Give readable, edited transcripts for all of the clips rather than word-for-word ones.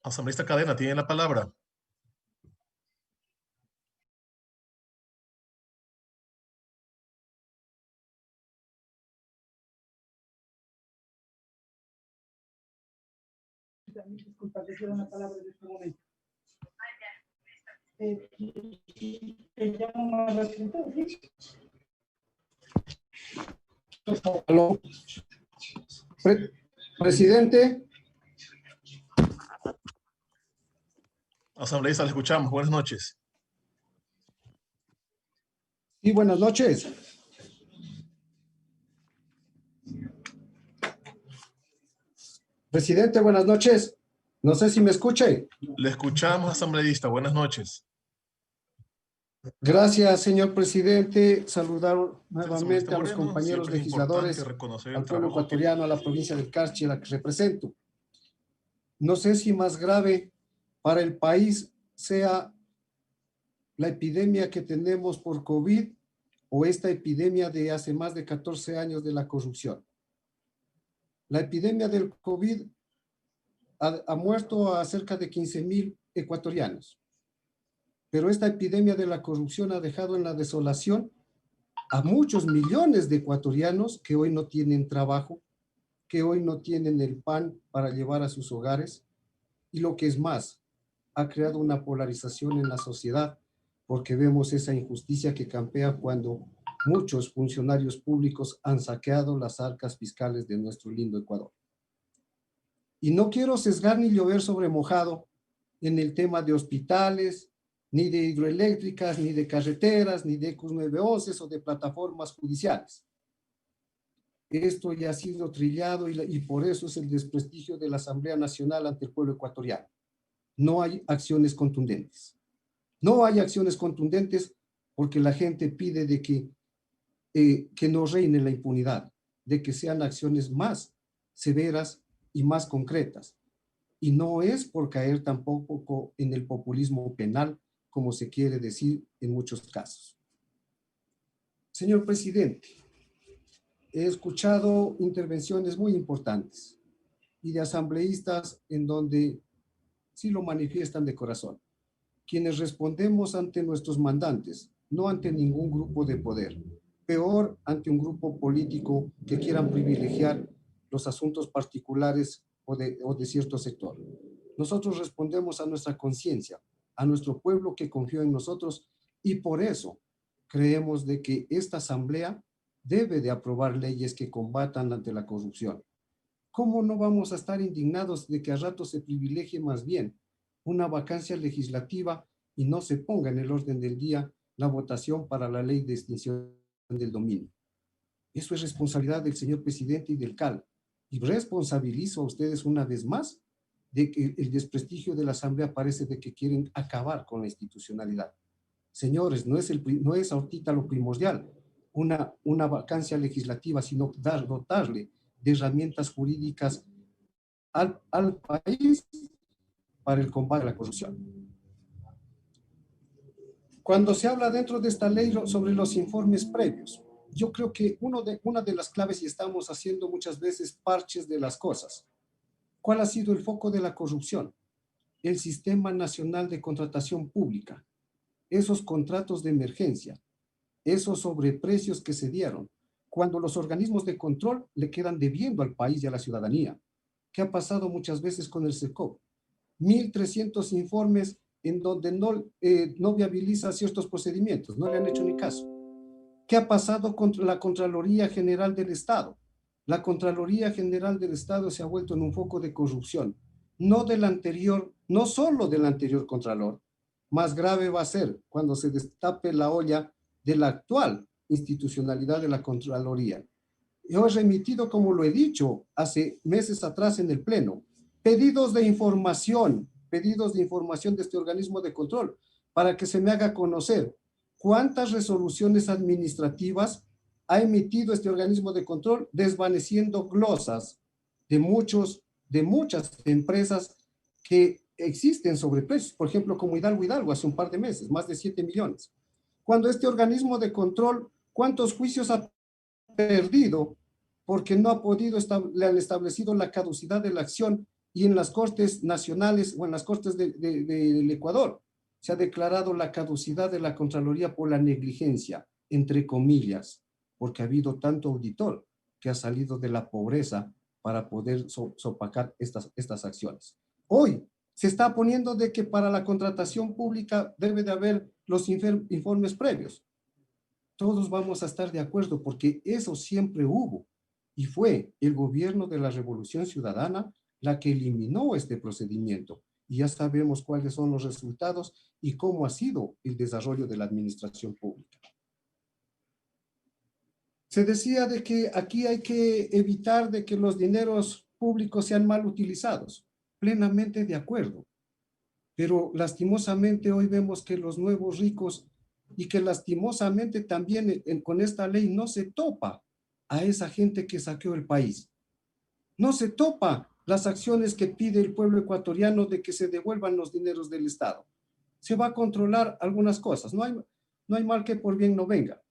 Asambleísta Cadena, tiene la palabra. Disculpa, te quiero una palabra en este momento. Aló. Presidente. Asambleísta, le escuchamos. Buenas noches. Sí, buenas noches. Presidente, buenas noches. No sé si me escuche. Le escuchamos, asambleísta. Buenas noches. Gracias, señor presidente. Saludar nuevamente a los compañeros legisladores, al pueblo ecuatoriano, a la provincia del Carchi, a la que represento. No sé si más grave para el país sea la epidemia que tenemos por COVID o esta epidemia de hace más de 14 años de la corrupción. La epidemia del COVID ha muerto a cerca de 15,000 ecuatorianos. Pero esta epidemia de la corrupción ha dejado en la desolación a muchos millones de ecuatorianos que hoy no tienen trabajo, que hoy no tienen el pan para llevar a sus hogares. Y lo que es más, ha creado una polarización en la sociedad porque vemos esa injusticia que campea cuando muchos funcionarios públicos han saqueado las arcas fiscales de nuestro lindo Ecuador. Y no quiero sesgar ni llover sobre mojado en el tema de hospitales, ni de hidroeléctricas, ni de carreteras, ni de ECUS 911 o de plataformas judiciales. Esto ya ha sido trillado y por eso es el desprestigio de la Asamblea Nacional ante el pueblo ecuatoriano. No hay acciones contundentes. No hay acciones contundentes porque la gente pide de que no reine la impunidad, de que sean acciones más severas y más concretas. Y no es por caer tampoco en el populismo penal, como se quiere decir en muchos casos. Señor presidente, he escuchado intervenciones muy importantes y de asambleístas en donde sí lo manifiestan de corazón. Quienes respondemos ante nuestros mandantes, no ante ningún grupo de poder, peor ante un grupo político que quieran privilegiar los asuntos particulares o de cierto sector. Nosotros respondemos a nuestra conciencia, a nuestro pueblo que confió en nosotros y por eso creemos de que esta asamblea debe de aprobar leyes que combatan ante la corrupción. ¿Cómo no vamos a estar indignados de que a rato se privilegie más bien una vacancia legislativa y no se ponga en el orden del día la votación para la ley de extinción del dominio? Eso es responsabilidad del señor presidente y del CAL. Y responsabilizo a ustedes una vez más de que el desprestigio de la Asamblea parece de que quieren acabar con la institucionalidad. Señores, no es ahorita lo primordial, una vacancia legislativa, sino dotarle de herramientas jurídicas al país para el combate a la corrupción. Cuando se habla dentro de esta ley sobre los informes previos, yo creo que una de las claves, y estamos haciendo muchas veces parches de las cosas, ¿cuál ha sido el foco de la corrupción? El Sistema Nacional de Contratación Pública, esos contratos de emergencia, esos sobreprecios que se dieron, cuando los organismos de control le quedan debiendo al país y a la ciudadanía. ¿Qué ha pasado muchas veces con el SECOP? 1,300 informes en donde no viabiliza ciertos procedimientos, no le han hecho ni caso. ¿Qué ha pasado con la Contraloría General del Estado? La Contraloría General del Estado se ha vuelto en un foco de corrupción, no solo del anterior Contralor. Más grave va a ser cuando se destape la olla de la actual institucionalidad de la Contraloría. Yo he remitido, como lo he dicho hace meses atrás en el Pleno, pedidos de información de este organismo de control para que se me haga conocer cuántas resoluciones administrativas ha emitido este organismo de control desvaneciendo glosas de muchas empresas que existen sobreprecios, por ejemplo, como Hidalgo hace un par de meses, más de 7 millones. Cuando este organismo de control, ¿cuántos juicios ha perdido porque no ha podido, le han establecido la caducidad de la acción y en las Cortes Nacionales o en las Cortes del Ecuador se ha declarado la caducidad de la Contraloría por la negligencia, entre comillas, porque ha habido tanto auditor que ha salido de la pobreza para poder sopacar estas acciones. Hoy se está poniendo de que para la contratación pública debe de haber los informes previos. Todos vamos a estar de acuerdo porque eso siempre hubo y fue el gobierno de la Revolución Ciudadana la que eliminó este procedimiento y ya sabemos cuáles son los resultados y cómo ha sido el desarrollo de la administración pública. Se decía de que aquí hay que evitar de que los dineros públicos sean mal utilizados. Plenamente de acuerdo. Pero lastimosamente hoy vemos que los nuevos ricos y que lastimosamente también con esta ley no se topa a esa gente que saqueó el país. No se topa las acciones que pide el pueblo ecuatoriano de que se devuelvan los dineros del Estado. Se va a controlar algunas cosas. No hay mal que por bien no venga.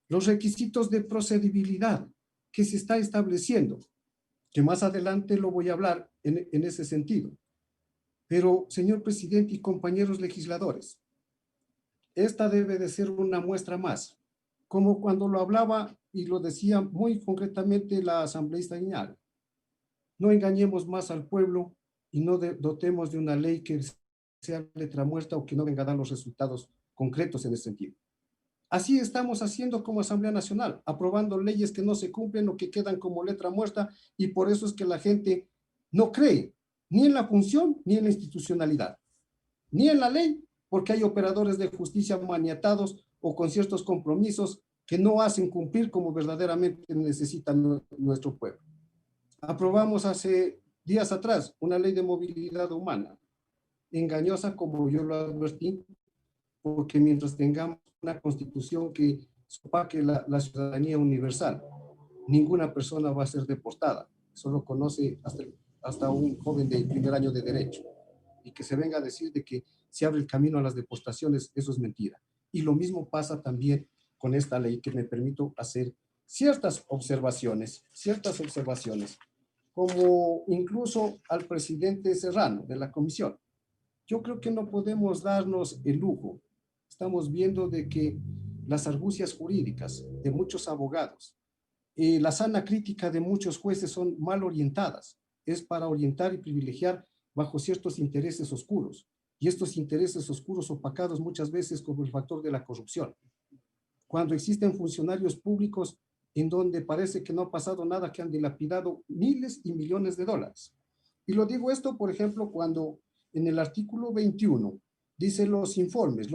Los requisitos de procedibilidad que se está estableciendo, que más adelante lo voy a hablar en ese sentido. Pero, señor presidente y compañeros legisladores, esta debe de ser una muestra más, como cuando lo hablaba y lo decía muy concretamente la asambleísta Guiñar. No engañemos más al pueblo y no dotemos de una ley que sea letra muerta o que no venga a dar los resultados concretos en ese sentido. Así estamos haciendo como Asamblea Nacional, aprobando leyes que no se cumplen o que quedan como letra muerta, y por eso es que la gente no cree ni en la función ni en la institucionalidad, ni en la ley, porque hay operadores de justicia maniatados o con ciertos compromisos que no hacen cumplir como verdaderamente necesita nuestro pueblo. Aprobamos hace días atrás una ley de movilidad humana, engañosa como yo lo advertí, porque mientras tengamos una constitución que sopaque la ciudadanía universal, ninguna persona va a ser deportada. Eso lo conoce hasta un joven de primer año de derecho. Y que se venga a decir de que se abre el camino a las deportaciones, eso es mentira. Y lo mismo pasa también con esta ley, que me permito hacer ciertas observaciones, como incluso al presidente Serrano de la comisión. Yo creo que no podemos darnos el lujo. Estamos viendo de que las argucias jurídicas de muchos abogados, la sana crítica de muchos jueces son mal orientadas. Es para orientar y privilegiar bajo ciertos intereses oscuros. Y estos intereses oscuros opacados muchas veces como el factor de la corrupción. Cuando existen funcionarios públicos en donde parece que no ha pasado nada, que han dilapidado miles y millones de dólares. Y lo digo esto, por ejemplo, cuando en el artículo 21 dice los informes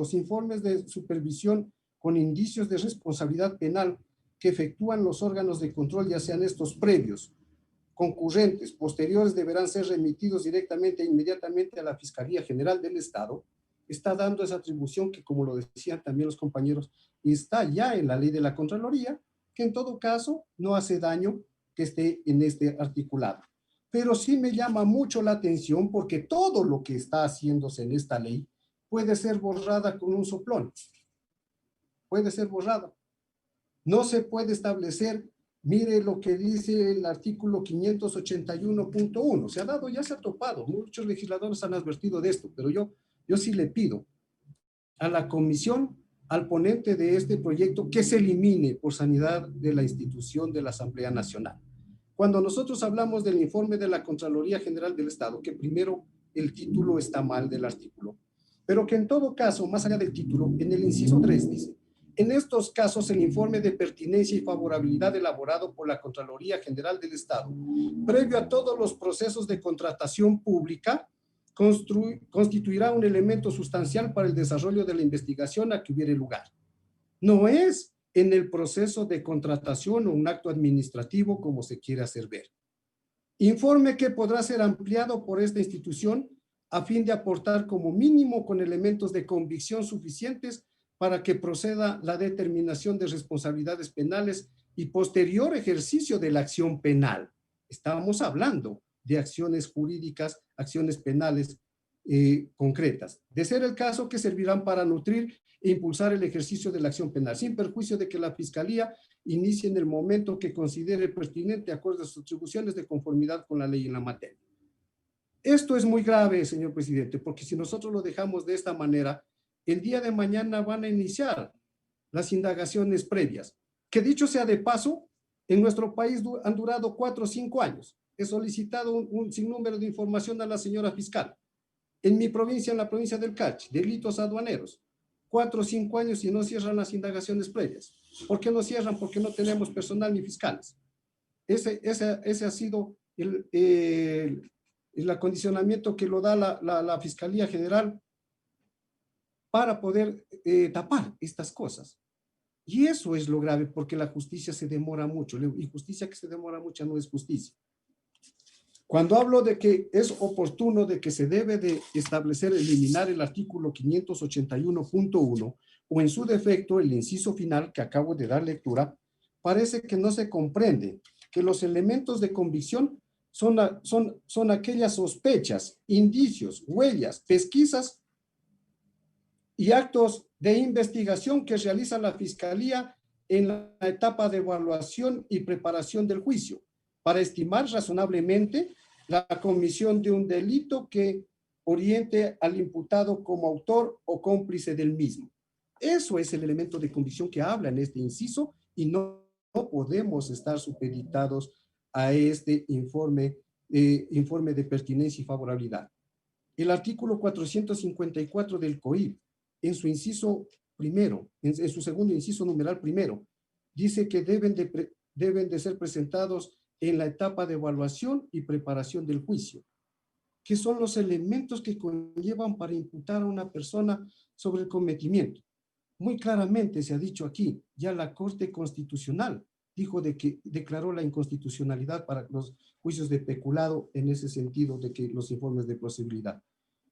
de supervisión con indicios de responsabilidad penal que efectúan los órganos de control, ya sean estos previos, concurrentes, posteriores, deberán ser remitidos directamente e inmediatamente a la Fiscalía General del Estado. Está dando esa atribución que, como lo decían también los compañeros, está ya en la ley de la Contraloría, que en todo caso no hace daño que esté en este articulado. Pero sí me llama mucho la atención porque todo lo que está haciéndose en esta ley puede ser borrada con un soplón. Puede ser borrada. No se puede establecer, mire lo que dice el artículo 581.1. Se ha dado, ya se ha topado. Muchos legisladores han advertido de esto, pero yo sí le pido a la comisión, al ponente de este proyecto, que se elimine por sanidad de la institución de la Asamblea Nacional. Cuando nosotros hablamos del informe de la Contraloría General del Estado, que primero el título está mal del artículo, pero que en todo caso, más allá del título, en el inciso 3 dice: en estos casos, el informe de pertinencia y favorabilidad elaborado por la Contraloría General del Estado, previo a todos los procesos de contratación pública, constituirá un elemento sustancial para el desarrollo de la investigación a que hubiere lugar. No es en el proceso de contratación o un acto administrativo como se quiere hacer ver. Informe que podrá ser ampliado por esta institución a fin de aportar como mínimo con elementos de convicción suficientes para que proceda la determinación de responsabilidades penales y posterior ejercicio de la acción penal. Estamos hablando de acciones jurídicas, acciones penales concretas. De ser el caso, que servirán para nutrir e impulsar el ejercicio de la acción penal, sin perjuicio de que la Fiscalía inicie en el momento que considere pertinente, acorde a sus atribuciones de conformidad con la ley en la materia. Esto es muy grave, señor presidente, porque si nosotros lo dejamos de esta manera, el día de mañana van a iniciar las indagaciones previas, que dicho sea de paso, en nuestro país han durado 4 o 5 años. He solicitado un sinnúmero de información a la señora fiscal. En mi provincia, en la provincia del Carchi, delitos aduaneros, 4 o 5 años y no cierran las indagaciones previas. ¿Por qué no cierran? Porque no tenemos personal ni fiscales. Ese ha sido el acondicionamiento que lo da la Fiscalía General para poder tapar estas cosas. Y eso es lo grave, porque la justicia se demora mucho, y justicia que se demora mucho no es justicia. Cuando hablo de que es oportuno de que se debe de establecer, eliminar el artículo 581.1 o en su defecto el inciso final que acabo de dar lectura, parece que no se comprende que los elementos de convicción son aquellas sospechas, indicios, huellas, pesquisas y actos de investigación que realiza la Fiscalía en la etapa de evaluación y preparación del juicio, para estimar razonablemente la comisión de un delito que oriente al imputado como autor o cómplice del mismo. Eso es el elemento de convicción que habla en este inciso y no podemos estar supeditados a este informe de pertinencia y favorabilidad. El artículo 454 del COIP, en su inciso primero, en su segundo inciso numeral primero, dice que deben de ser presentados en la etapa de evaluación y preparación del juicio, que son los elementos que conllevan para imputar a una persona sobre el cometimiento. Muy claramente se ha dicho aquí, ya la Corte Constitucional dijo de que declaró la inconstitucionalidad para los juicios de peculado en ese sentido de que los informes de plausibilidad.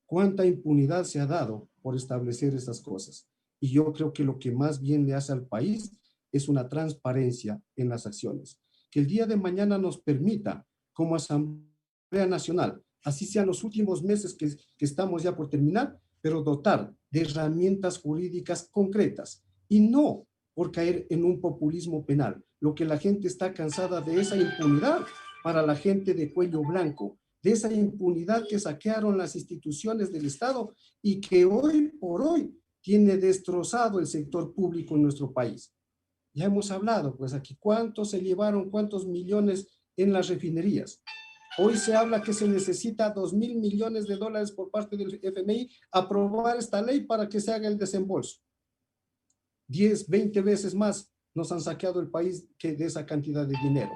¿Cuánta impunidad se ha dado por establecer esas cosas? Y yo creo que lo que más bien le hace al país es una transparencia en las acciones. Que el día de mañana nos permita, como Asamblea Nacional, así sean los últimos meses que estamos ya por terminar, pero dotar de herramientas jurídicas concretas y no por caer en un populismo penal. Lo que la gente está cansada de esa impunidad para la gente de cuello blanco, de esa impunidad que saquearon las instituciones del Estado y que hoy por hoy tiene destrozado el sector público en nuestro país. Ya hemos hablado, pues aquí, cuántos se llevaron, cuántos millones en las refinerías. Hoy se habla que se necesita 2.000 millones de dólares por parte del FMI aprobar esta ley para que se haga el desembolso. 10, 20 veces más nos han saqueado el país que de esa cantidad de dinero.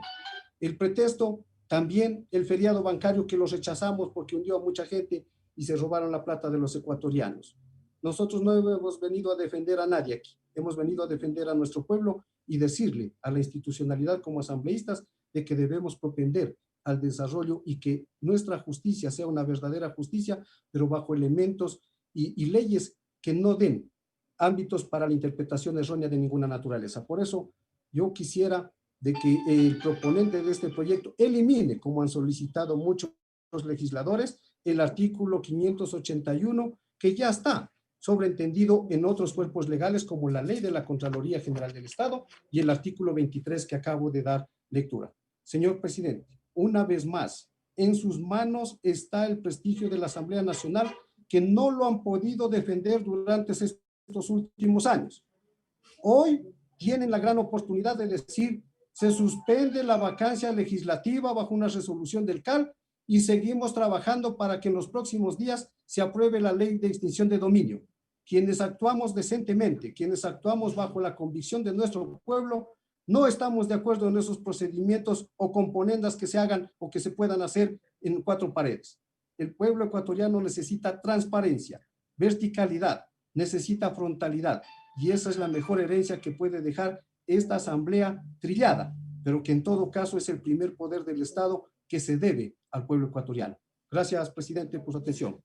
El pretexto, también el feriado bancario que lo rechazamos porque hundió a mucha gente y se robaron la plata de los ecuatorianos. Nosotros no hemos venido a defender a nadie aquí, hemos venido a defender a nuestro pueblo y decirle a la institucionalidad como asambleístas de que debemos propender al desarrollo y que nuestra justicia sea una verdadera justicia, pero bajo elementos y leyes que no den ámbitos para la interpretación errónea de ninguna naturaleza. Por eso yo quisiera de que el proponente de este proyecto elimine, como han solicitado muchos legisladores, el artículo 581, que ya está sobreentendido en otros cuerpos legales como la ley de la Contraloría General del Estado y el artículo 23 que acabo de dar lectura. Señor presidente, una vez más, en sus manos está el prestigio de la Asamblea Nacional, que no lo han podido defender durante estos últimos años. Hoy tienen la gran oportunidad de decir, se suspende la vacancia legislativa bajo una resolución del CAL y seguimos trabajando para que en los próximos días se apruebe la ley de extinción de dominio. Quienes actuamos decentemente, quienes actuamos bajo la convicción de nuestro pueblo, no estamos de acuerdo en esos procedimientos o componendas que se hagan o que se puedan hacer en 4 paredes. El pueblo ecuatoriano necesita transparencia, verticalidad, necesita frontalidad, y esa es la mejor herencia que puede dejar esta asamblea trillada, pero que en todo caso es el primer poder del Estado que se debe al pueblo ecuatoriano. Gracias, presidente, por su atención.